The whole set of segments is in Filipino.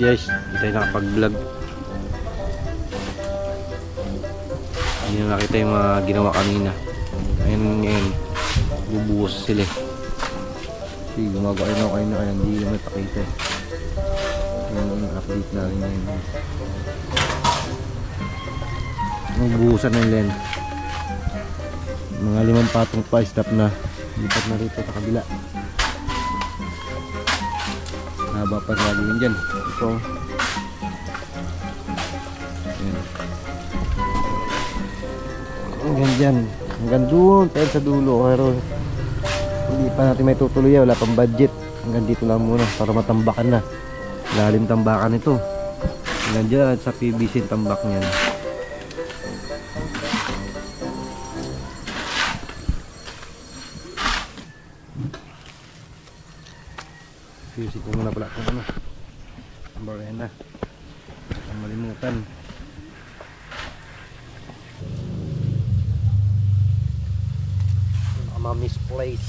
Yes, hindi tayo nakapag-vlog. Hindi na nakita yung mga ginawa kanina. Ayun ngayon, bubuhos sila. Kasi gumagawa na kayo na kaya hindi naman pakita. Yung update na rin ngayon. Magbuhusan ng len. Mga 5 patong pa, stop na. Lipat na rito sa kabila. Haba pa gagawin dyan. Ito. Hanggang dyan. Hanggang doon tayo sa dulo. Pero hindi pa natin may tutuloy. Wala pang budget. Hanggang dito lang muna para matambakan na. Lalim tambakan ito. Hanggang dyan sa PVC tambak niyan. PVC ko muna pala kung ano. Barena. Ang malimutan. Misplace.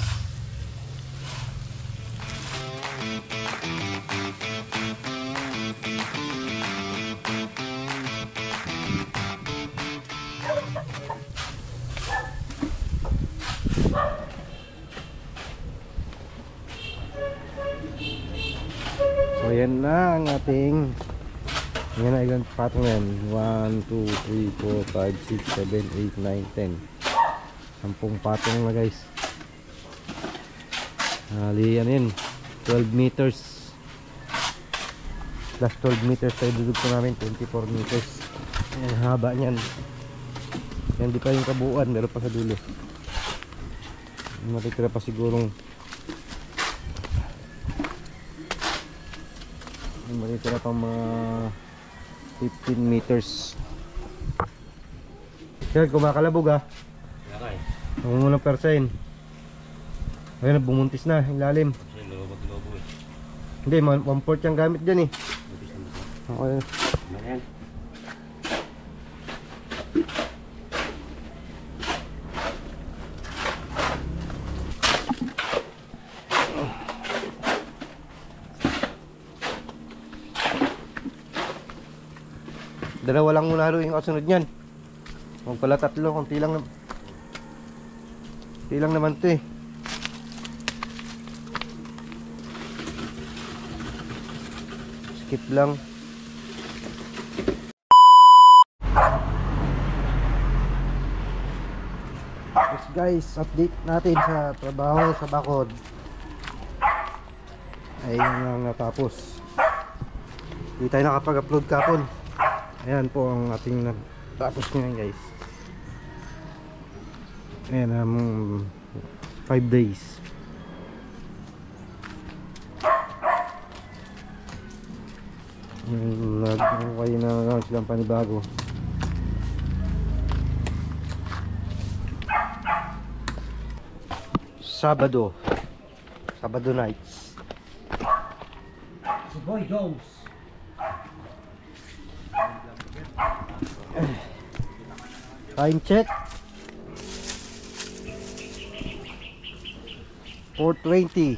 So yan na ang ating, yan na ilang patong yan. 1, 2, 3, 4, 5, 6, 7, 8, 9, 10. 10 patong na guys. Ali ano yun, 12 meters plus 12 meters tayo dudugto namin, 24 meters. Ang haba nyan. Yan di pa yung kabuuan, meron pa sa dulo. Matitira pa sigurong matitira pa mga 15 meters. Yan, kumakalabog ha. Huwag mo ng persain. Ayun, bumuntis na yung lalim. Hindi, 1/4 yung gamit dyan eh. Okay. Dalawa lang muna halo yung kasunod nyan. Huwag pala 3, konti lang naman ito eh. Skip lang. Yes guys, update natin sa trabaho sa bakod. Ayun lang natapos. Hindi tayo nakapag-upload kapon. Ayan po ang ating natapos ngayon guys. Ayan, 5 days. Nag-okay na naman silang panibago. Sabado nights. The boy goes. Time check 4:20.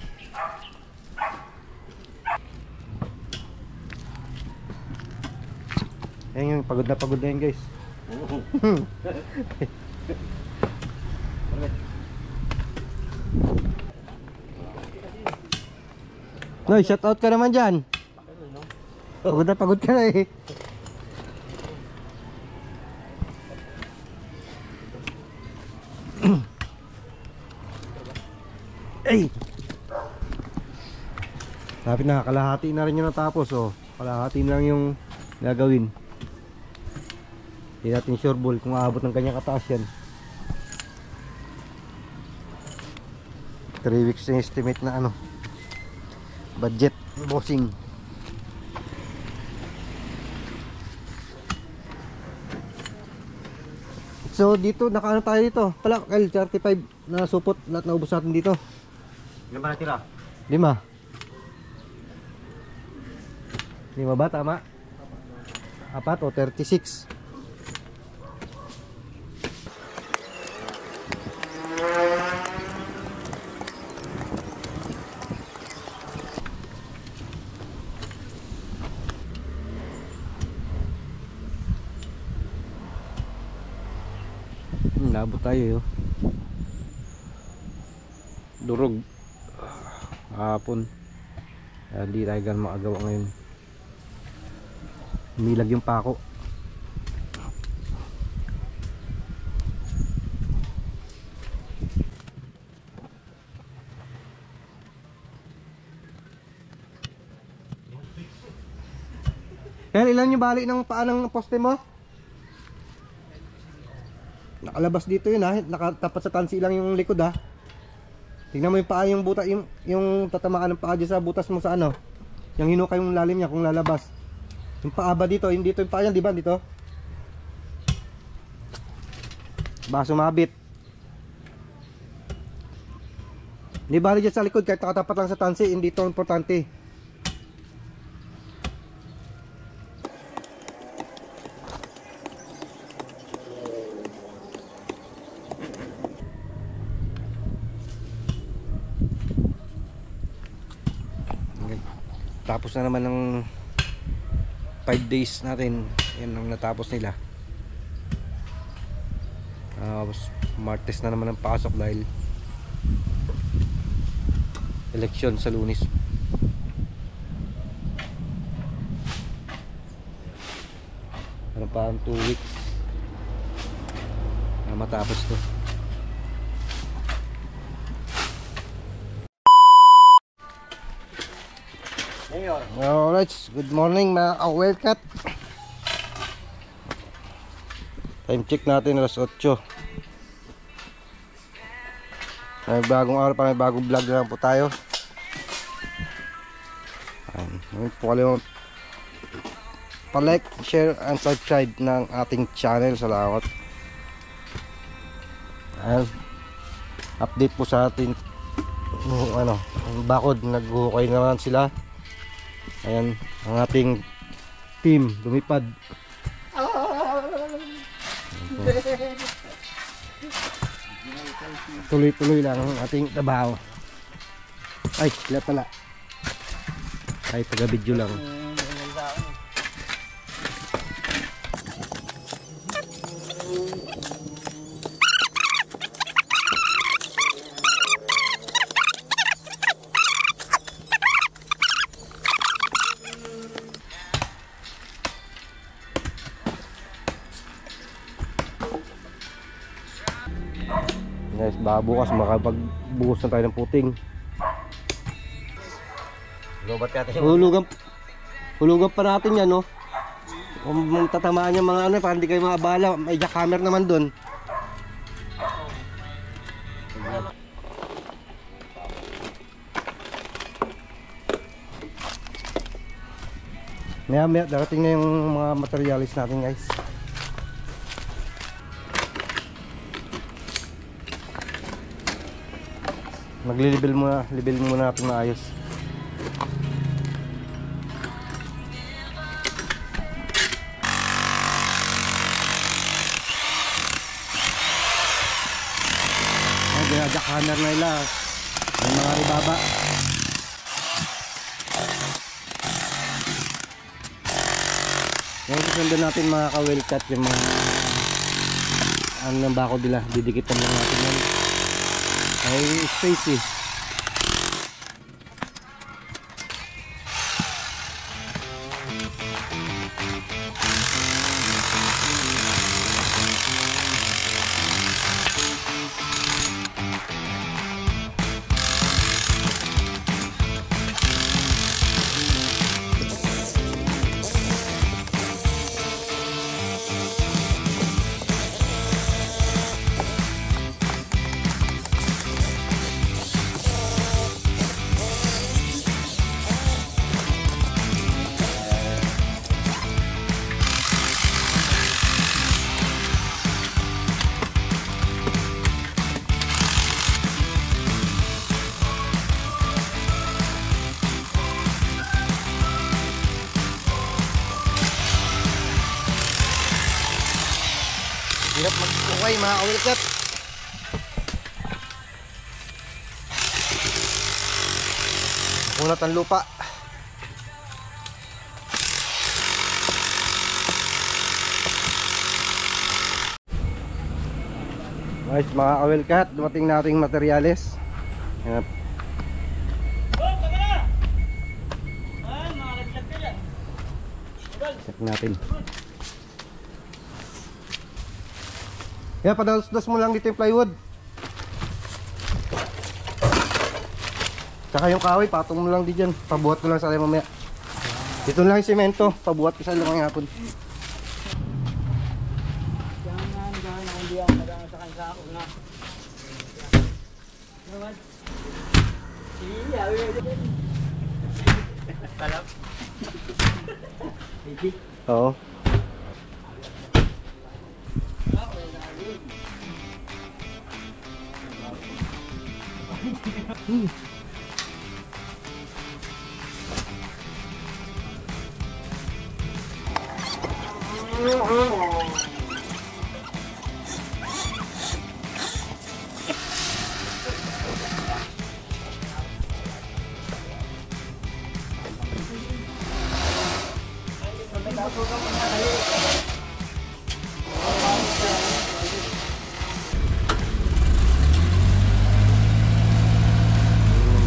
Ayan yung pagod na yun guys. Noy, shout out ka naman dyan. Pagod ka na eh. Ay! Lapit na, kalahati na rin yung natapos oh. Kalahati na lang yung gagawin. Hindi natin sure ball kung aabot ng kanyang kataas yan. 3 weeks na estimate na ano, budget bossing. So dito, nakaano tayo dito? Pala, Kyle, 35 na supot. Lahat na ubos natin dito. Ilan ba natira? 5 ba? Tama? 4 o 36. Labot tayo yun. Durog hapon. Hindi tayo gan makagawa ngayon. Umilag yung pako. Kaya ilan yung bali ng paa ng poste mo? Nakalabas dito yun ha. Nakatapat sa tansi lang yung likod ha. Tingnan mo yung paa, yung buta, yung tatamaan ng paa dyan sa butas mo sa ano. Yung hinukay yung lalim niya kung lalabas. Yung paa ba dito? Hindi dito yung paa yan, di ba? Dito. Baka sumabit. Di bali dyan sa likod kahit nakatapat lang sa tansi, hindi ito importante. Tapos na naman ng 5 days natin. Yan ang natapos nila. Martes na naman ang pasok dahil eleksyon sa Lunes. Ano pa ang 2 weeks na matapos to. Alright, good morning mga ka-wellcat. Time check natin alas 8. May bagong araw pa, may bagong vlog na lang po tayo. Ngayon po kayo pa-like, share and subscribe ng ating channel. Salamat. Update po sa atin ano, bakod, naghuhukay naman sila. Ayan, ang ating team lumipad. Tuloy-tuloy lang ang ating trabaho. Ay, sila pala. Ay, taga-video lang. Guys, baka bukas makapagbuhos na tayo ng puting. Hulugan pa natin yan, no? Kung tatamaan yung mga ano, para hindi kayo maabala. May jackhammer naman dun. Maya darating na yung mga materialis natin, guys. Maglilibel muna, libel muna natin maayos. Ay, ginajakaner na nila yung mga ibaba. Ngayon susundan natin mga ka-wellcat yung mga ano ng bako nila, didikitan lang natin yan. Ay space eh. Hirap mag-ukay mga ka-wellcat. Kunat ang lupa. Guys, mga ka-wellcat, dumating nating materyales. Ayan. Check natin. Kaya padalos-dos mo lang dito yung plywood. Tsaka yung kahoy, patong mo lang di dyan. Pabuhat ko lang sa akin mamaya. Dito lang yung semento, pabuhat ko sa lumang hapon. Oo.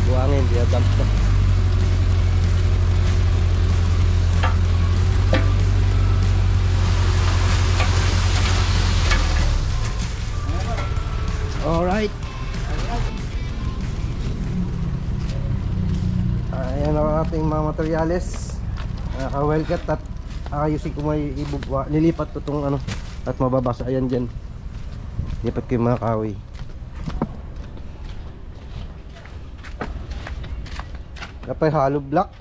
Buangin, dia dump to. Alright. Ayan ang ating mga materyales. Naka-wellcat at ayusin ko may lilipat ko itong ano at mababasa. Ayan dyan. Lipat ko yung mga kahoy. Kapay hollow block.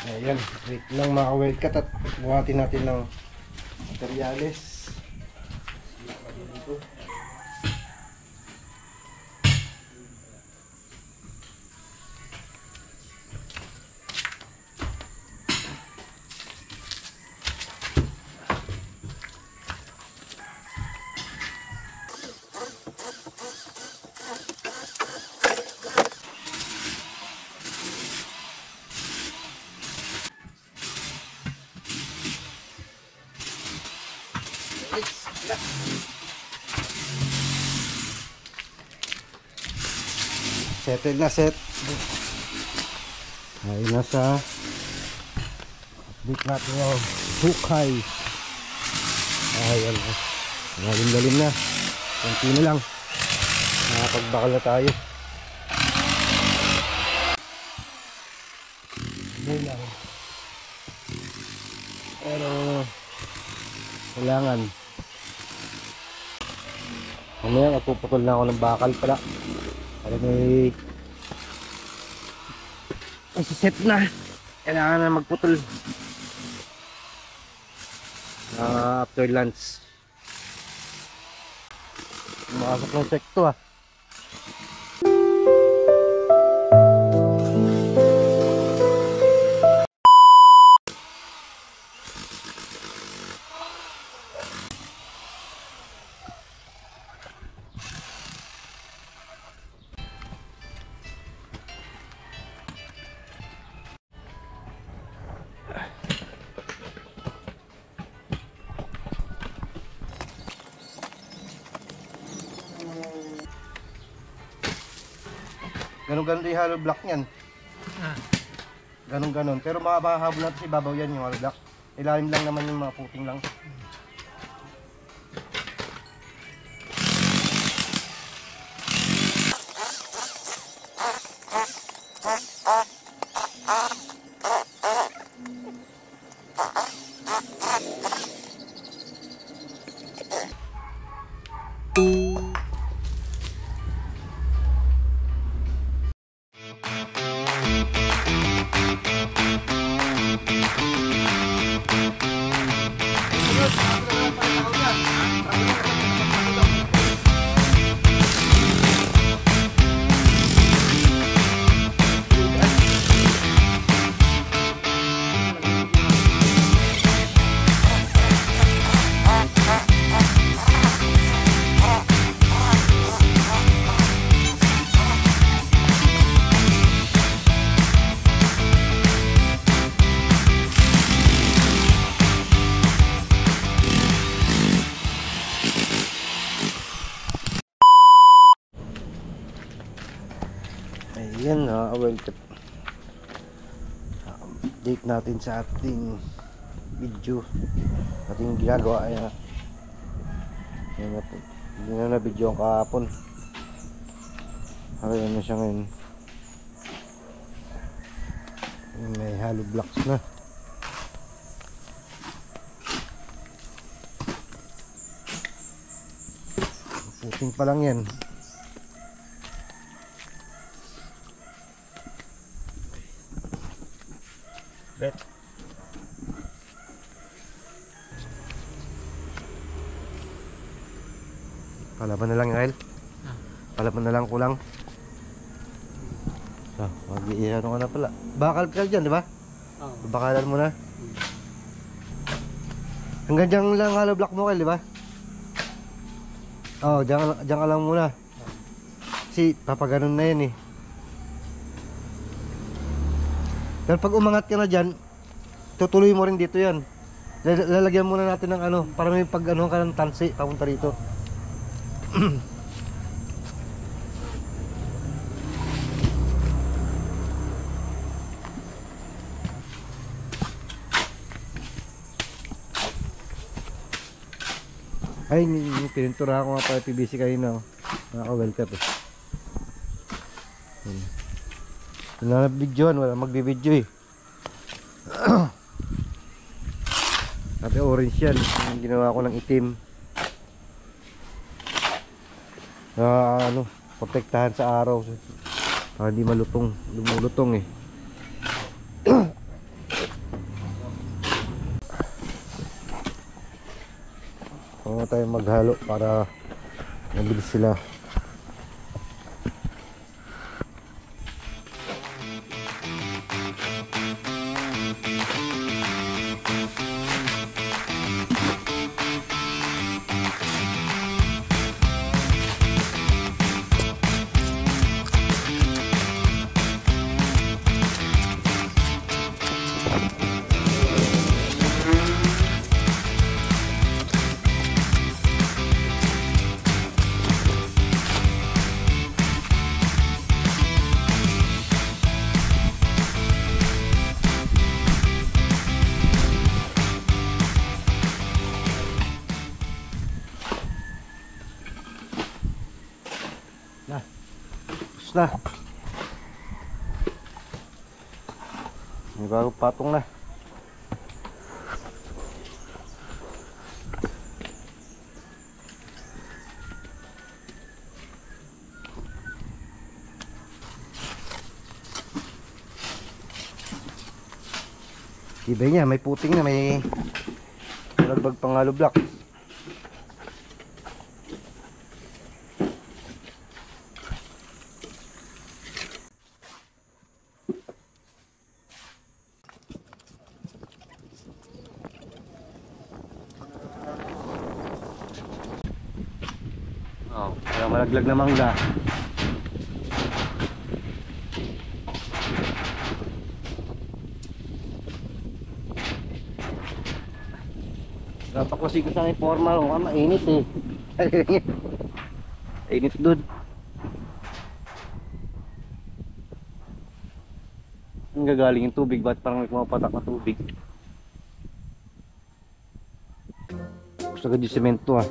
Ayan, wait lang mga ka-wellcat at buhatin natin ng materyales. Settle na set. Ayun na sa update natin yung hukay. Ayan na. Lalim na. Kunti na lang. Nakapagbakal na tayo. Hindi lang. Pero kailangan. Mamaya magpuputol na ako ng bakal pala. Para may set na. Kailangan na magputol after lunch. Makasok ng sekto ah. Ganon-ganon din yung hollow block niyan. Ganon-ganon. Pero makahabol natin si babaw yan yung hollow block. Ilalim lang naman yung mga puting lang. ka-welcome. Update natin sa ating video, ating ginagawa. Ayan na po, hindi na video ang kahapon. Okay na siya ngayon. May hollow blocks na. Puting pa lang yan. Bet. Palaban na lang, Kyle. Palaban na lang kulang. Mag-iano ka na pala. Bakal ka dyan, di ba? Oo. Bakalan mo na. Hanggang dyan lang hollow block mo, Kyle, di ba? Oo, dyan ka lang muna. Kasi papaganon na yan eh. Pero pag umangat ka na dyan, tutuloy mo rin dito yan. Lalagyan muna natin ng ano, para may pag ano ka ng tansi papunta rito. Ay, pininturahan ko nga pala PVC kanina, oh. Nakaka-welcome eh. Wala na videoan, wala magbibideo eh. Sabi orange yan, yung ginawa ko ng itim. Ano, protektahan sa araw. Para hindi malutong, lumulutong eh. Huwag na tayo maghalo para mabilis sila. Na may bagong patong na. Ibay niya, may puting na, may lagbag pang hollow block. Oh, walang malaglag na mangga. Napaklasi ko sa informal, mainit eh. Init dun. Ang gagaling yung tubig, ba't parang may kumapatak na tubig? Gusto ka di semento ah.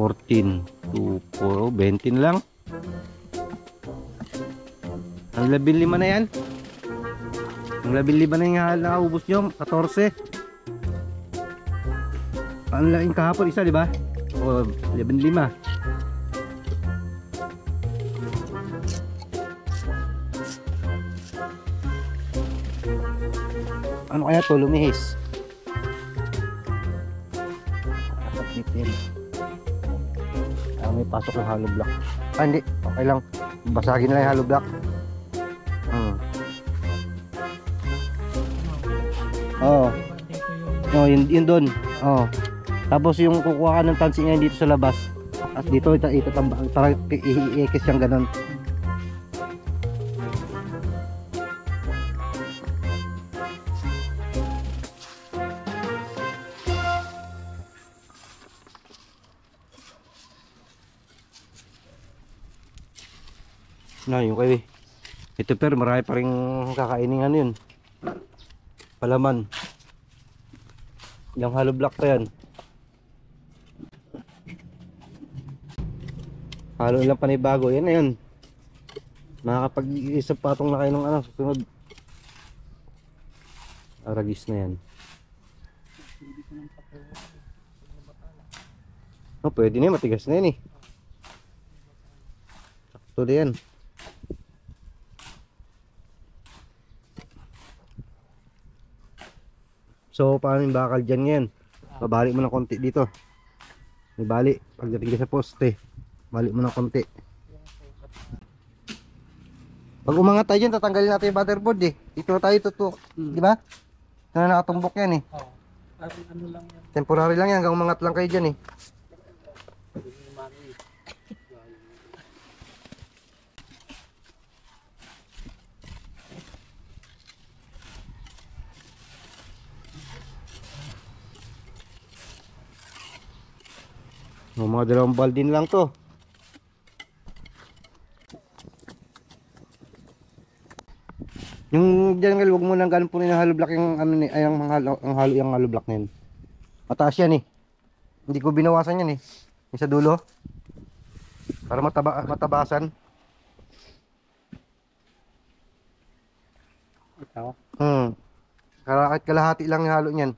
14 to 4, 20 lang. Ang 15 na yan. Ang 15 na yung nakaubos nyo, 14. Ang laking kahapon isa, di ba? O 15. Ano kaya to, lumihis? May pasok ng hollow block. Ah, hindi. Okay lang. Basagin na lang yung hollow block. Oo. Oh, yun doon. Oo. Tapos yung kukuha ka ng tansi ngayon dito sa labas. At dito itatambak. Para i-ekis siyang ganun. Na yung kay ito pero marami pa rin kakainin ano yun. Palaman. Yung hollow block pa yan. Halo lang panibago. Yan na yun. Makakapag-isip patong na kayo ng ano susunod. Aragis na yan. Oh, pwede na yan. Matigas na yan eh. Sakto na yan. So, paano yung bakal dyan ngayon? Babalik mo ng konti dito. May bali. Pagdating ka sa poste, balik mo ng konti. Pag umangat tayo dyan, tatanggalin natin yung butterboard eh. Dito tayo tutok. Di ba? Ito na nakatumbok yan eh. Oo. Ano lang yan. Temporary lang yan. Hanggang umangat lang kayo dyan eh. Mga dalawang baldin lang to. Yung dyan nga, huwag mo nang ganun po yung hollow block yung ano ni ay ang hollow block na yun. Mataas yan eh. Hindi ko binawasan yan eh. Yung sa dulo. Para matabasan. Ito. Kahit kalahati lang yung halo niyan.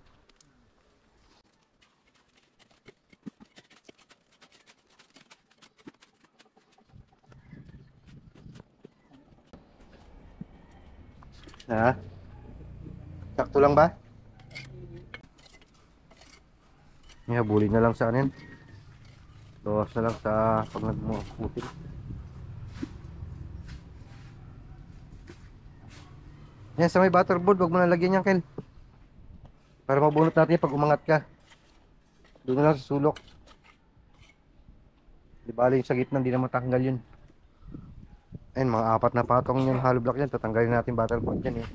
Ha? Sakto lang ba? Habulin na lang sa anin. Bawas na lang sa pag nagmuputin. Yan sa may butterboard, wag mo na lagyan yan, Kel. Para mabunot natin pag umangat ka. Doon na lang sa sulok. Di bali yung sa gitna, hindi na matanggal yun. Ayun, mga 4 na patong yung hollow block yan. Tatanggalin natin butterboard yan eh.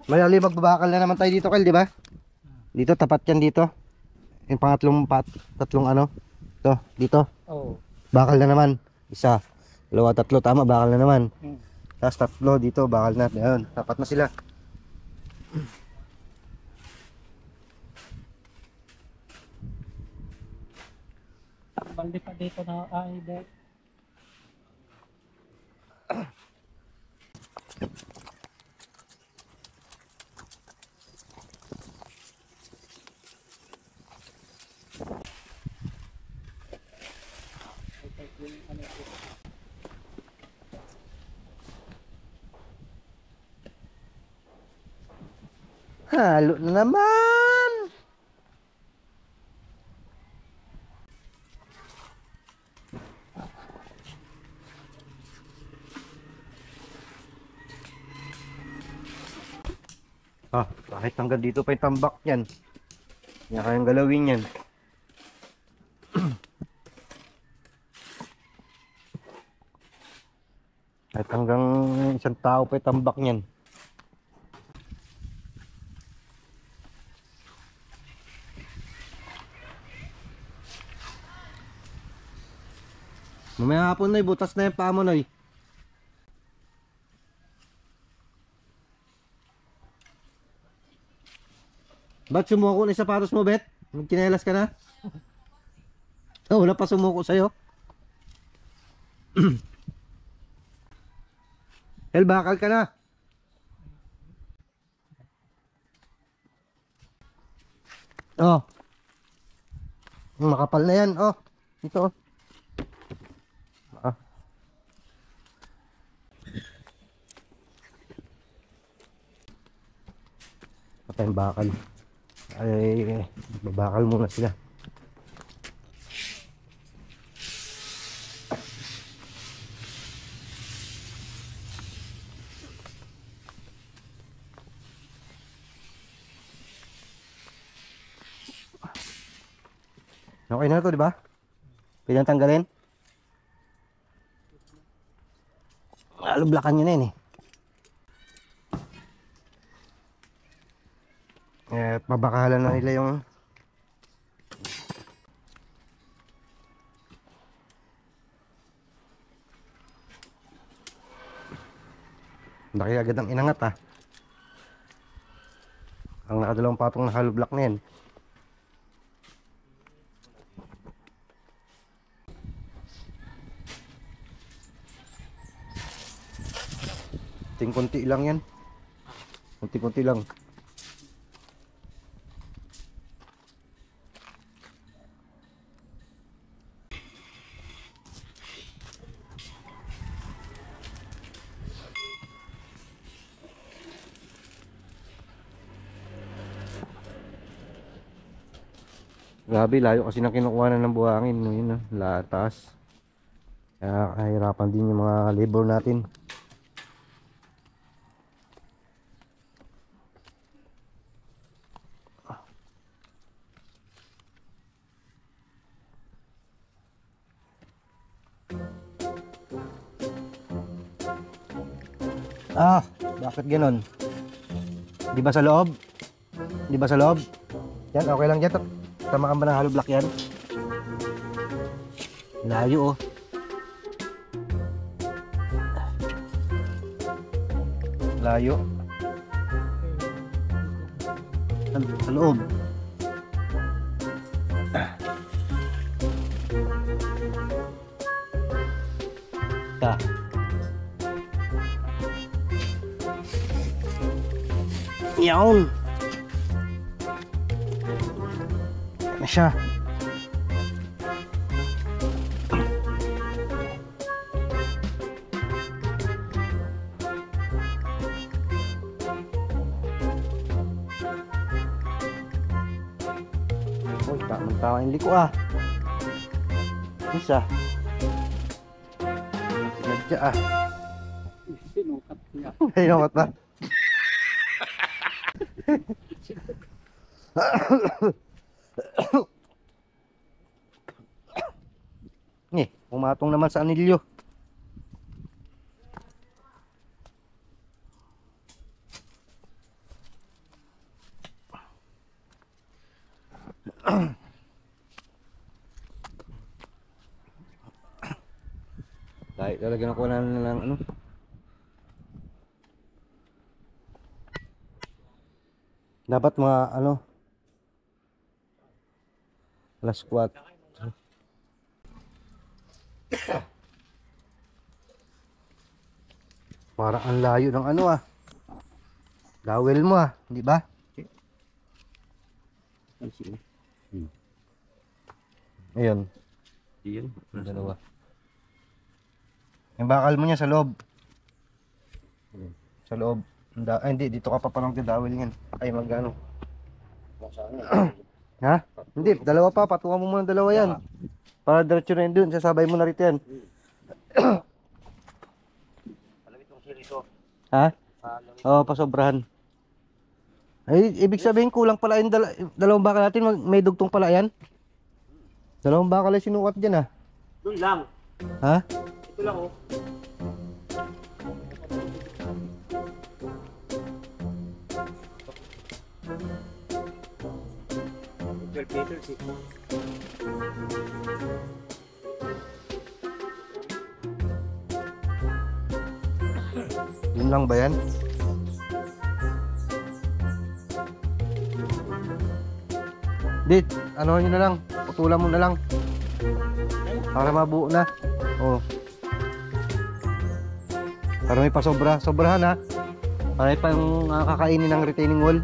Mayali magbabakal na naman tayo dito, Kel, di ba? Dito, tapat yan dito. Yung tatlong ano. Ito, dito. Oo. Bakal na naman. Isa, dalawa, tatlo, tama, bakal na naman. Tapos tatlo dito, bakal na. Ayun, tapat na sila. Balde pa dito na ay dek. Halo na naman. Kahit hanggang dito pa yung tambak yan. Yan kayang galawin yan. Kahit hanggang isang tao pa yung tambak yan. Mamaya hapon, Noy, butas na yung paa mo, Noy. Ba't sumuko na yung sapatos mo, Bet? Magkinelas ka na? Oh, wala pa sumuko sa'yo. El, bakal ka na. Oh. Makapal na yan, oh. Ito, oh. Patay yung bakal. Ay, babakal muna sila. Okay na to, di ba? Pwede tanggalin. Alublakan nyo na yun eh. Mabakalan na nila yung Laki agad ang inangat ha. Ang nakadalawang patong na hollow block na yan. Kunti lang yan. Kunti lang. Grabe, layo kasi na kinukuha ng buhangin. Yun, latas. Kaya kahirapan din yung mga labor natin. Bakit ganon? Di ba sa loob? Di ba sa loob? Yan, okay lang dyan. Tamaan ba ng hollow block yan? Layo oh. Layo. Sa loob. Ta. Yawn. Na siya. Uy, tamang-tama yung liko ah. Isa. Sinadya ah. Sinukat niya. Sinukat na. Pumatong naman sa anilyo. Dahil talaga nakuha na lang ano. Dapat mga ano alas 4. Parang ang layo ng ano ah. Dowel mo ah, di ba? Ayun. Iyan. Dalawa. Yung bakal mo niya sa loob. Sa loob. Ay hindi, dito ka pa palang didawel yan. Ay magano. Ha? Hindi, dalawa pa. Patungan mo muna dalawa yan. Para diretso na yun dun. Sasabay mo na rito yan. Ha? Oo, pasobrahan. Ay, ibig sabihin kulang pala yung dalawang bakal natin. May dugtong pala yan. Dalawang bakal ay sinukat dyan ah. Doon lang. Ha? Ito lang oh. Yun lang ba yan? Dit, ano nyo na lang, putulan mo na lang para mabuo na. Oh. Para may pasobra, sobrahan ha. Para pang kakainin ng retaining wall.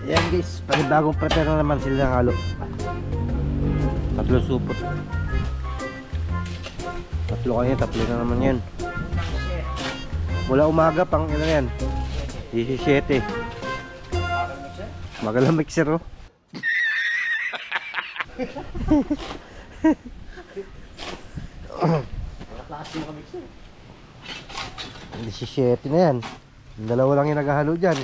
Yan guys, panibagong prepare na naman sila ng halo. Tatlo supot. Tatlo na naman yan. Mula umaga pang ano yan 17. Magalang mixer oh. Klase mo kami siya. 17 na yan. Dalawa lang yung naghahalo dyan.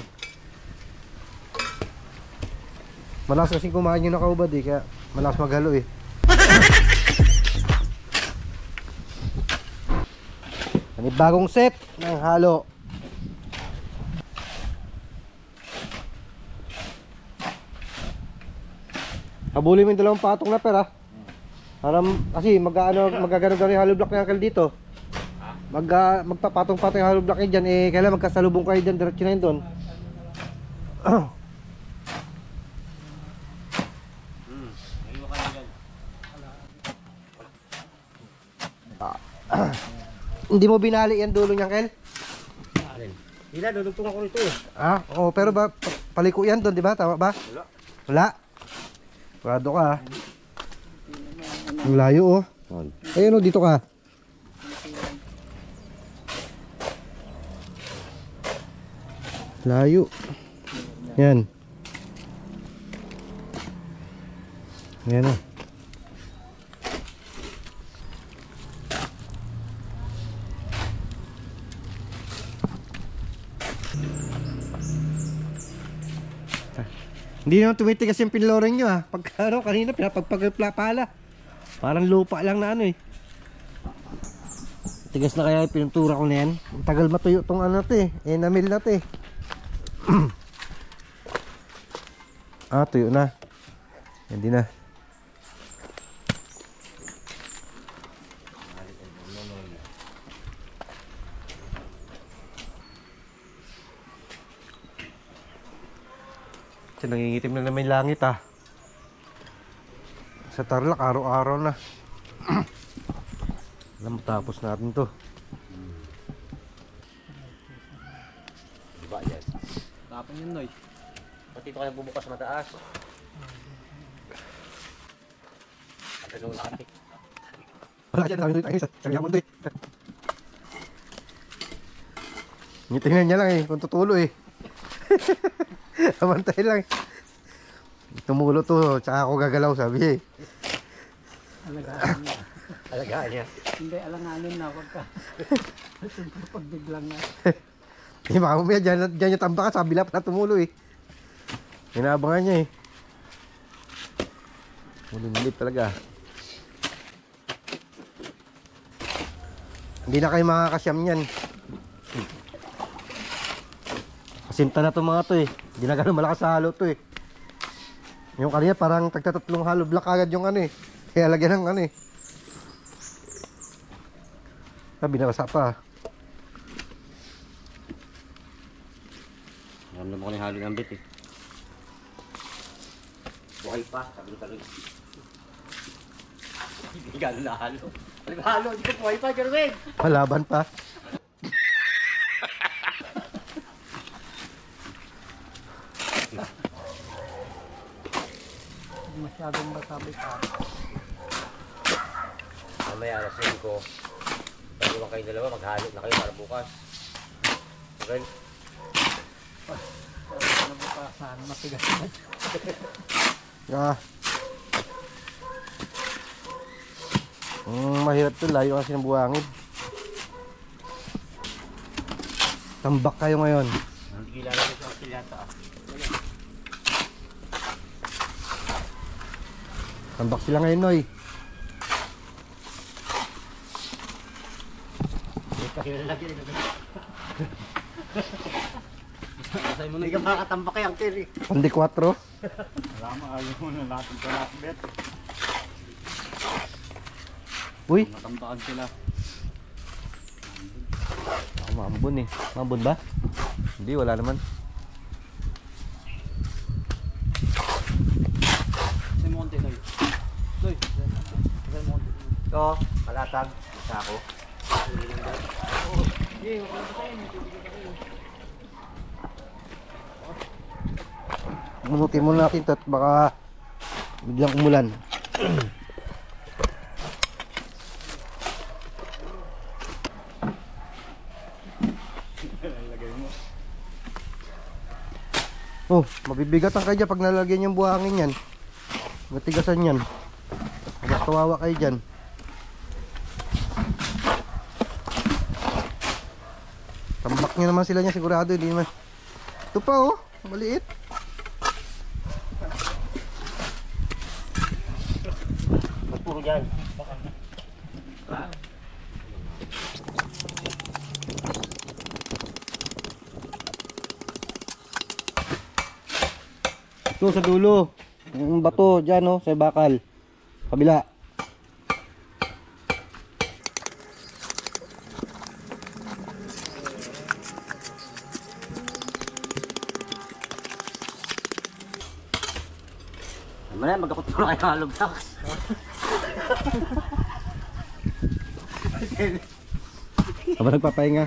Malas kasi kumain yung nakaubad eh. Kaya malas maghalo eh. Bagong set ng halo. Habulin mo yung dalawang patong na pera. Kasi magagano-gano yung hollow block na Uncle dito. Magpapatong-patong yung hollow block niya dyan. Eh, kailan magkasalubong kayo dyan, diretso na yun doon. Hindi mo binali yan dulo niya, Kel? Hila, dudugtong ako rito eh. Oo, pero ba paliko yan doon, di ba? Tama ba? Wala. Kurado ka, ha? Ang layo, oh. Ayun, oh, dito ka. Layo. Yan. Yan, oh. Hindi naman tumitigas yung pinloring nyo, ha. Pagka kanina pinapagpagpala. Parang lupa lang na ano eh. Tigas na kaya yung pinuntura ko na yan. Ang tagal matuyo tong ano to eh. Enamel na to eh. Tuyo na. Hindi na. Nangingitim na naman yung langit, ha. Sa Tarlac araw-araw na. Alam, matapos natin to. Diba yan? Tapon yun, Noy. Pati ito kayo bubukas mataas. At ano natin? Wala dyan, dami nito tayo. Sabi ako doon. Tingnan niya lang eh, kung tutulo eh. Amantay lang. Tumulo to, tsaka ako gagalaw, sabi eh. Alagaan niya. Alagaan niya. Hindi, alanganin na. Huwag ka. Pag biglang na. Eh, baka mamaya dyan yung tamba ka, sabi lang pala tumulo eh. Inaabangan niya eh. Mulilit talaga. Hindi na kayo makakasyam yan. Kasinta na itong mga to eh. Hindi na gano'n malakas sa halo to eh. Yung kanina parang tagtatatlong hollow block agad yung ano eh. Kaya lagyan ng ano eh. Binabasa pa. Ramdam ko na yung halo ng bit eh. Buhay pa, tabi-tabi. Hindi gano'n na halo. Halo, hindi ko buhay pa, Jerwin! Malaban pa. Masyadong masabi pa. Mamaya alas 5 ko. Pag-iwan kayo dalawa, maghalo na kayo para bukas. Okay? Ano ba pa? Saan matigas na? Ah. Mahirap to, layo kasi ng buhangin. Tambak kayo ngayon. Hindi kilala ko sa Australiata ah. Tambak sila ngayon, Noy. Hindi ka makakatambak kay Uncle eh. Pandi 4. Salamat, ayaw mo na natin sa last bet. Uy, Matambakan sila. mambon eh. Mambon ba? Hindi, wala naman. Si Monte, Noy. Noy, si Monte. Ito, palatag. Isa ako. Munutin muna natin ito at baka biglang umulan. Oh, mabibigatan kayo dyan pag nalagyan yung buhangin yan. Matigasan yan. Mas kawawa kayo dyan. Tambak nyo naman sila niya sigurado. Hindi naman. Ito pa oh, maliit. Puro dyan. Ito sa dulo. Yung bato dyan, no? Sa bakal. Kabila. Ano na, magkakot ko na kayo ng lubak. Aba nagpapahinga.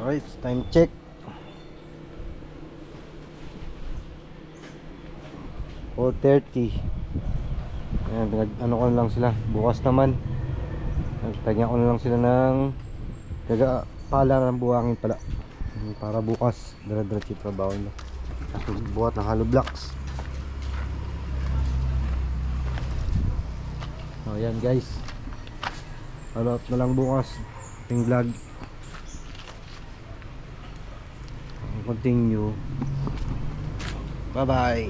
Alright, time check. 4:30. Ayan, ano ko na lang sila. Bukas naman nagtagyan ko na lang sila ng pala ng buhangin pala. Para bukas dire-diretso yung trabaho na. Tapos buhat ng hollow blocks. So yan guys, follow up na lang bukas ating vlog. Continue. Bye bye.